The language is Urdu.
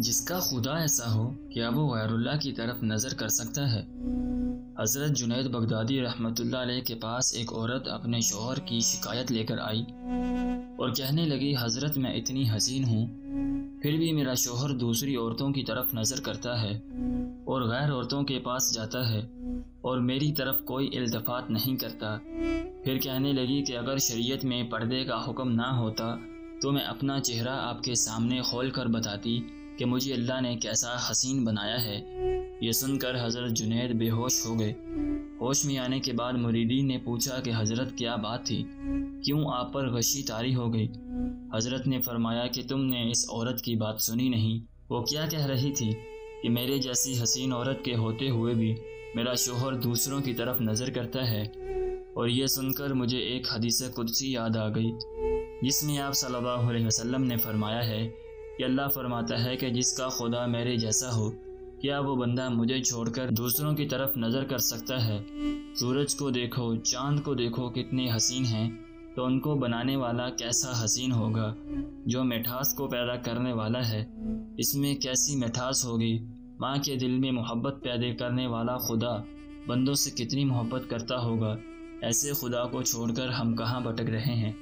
جس کا خدا ایسا ہو کیا وہ غیر اللہ کی طرف نظر کر سکتا ہے؟ حضرت جنید بغدادی رحمۃ اللہ علیہ کے پاس ایک عورت اپنے شوہر کی شکایت لے کر آئی اور کہنے لگی، حضرت میں اتنی حسین ہوں پھر بھی میرا شوہر دوسری عورتوں کی طرف نظر کرتا ہے اور غیر عورتوں کے پاس جاتا ہے اور میری طرف کوئی التفات نہیں کرتا۔ پھر کہنے لگی کہ اگر شریعت میں پردے کا حکم نہ ہوتا تو میں اپنا چہرہ آپ کے سامنے کھول کر بتاتی کہ مجھے اللہ نے کیسا حسین بنایا ہے۔ یہ سن کر حضرت جنید بے ہوش ہو گئے۔ ہوش میں آنے کے بعد مریدین نے پوچھا کہ حضرت کیا بات تھی، کیوں آپ پر غشی طاری ہو گئی؟ حضرت نے فرمایا کہ تم نے اس عورت کی بات سنی نہیں، وہ کیا کہہ رہی تھی کہ میرے جیسی حسین عورت کے ہوتے ہوئے بھی میرا شوہر دوسروں کی طرف نظر کرتا ہے۔ اور یہ سن کر مجھے ایک حدیث قدسی یاد آ گئی جس میں آپ صلی اللہ علیہ وسلم نے فرمایا ہے کہ اللہ فرماتا ہے کہ جس کا خدا میرے جیسا ہو کیا وہ بندہ مجھے چھوڑ کر دوسروں کی طرف نظر کر سکتا ہے؟ سورج کو دیکھو، چاند کو دیکھو کتنے حسین ہیں، تو ان کو بنانے والا کیسا حسین ہوگا۔ جو مٹھاس کو پیدا کرنے والا ہے اس میں کیسی مٹھاس ہوگی۔ ماں کے دل میں محبت پیدا کرنے والا خدا بندوں سے کتنی محبت کرتا ہوگا۔ ایسے خدا کو چھوڑ کر ہم کہاں بھٹک رہے ہیں۔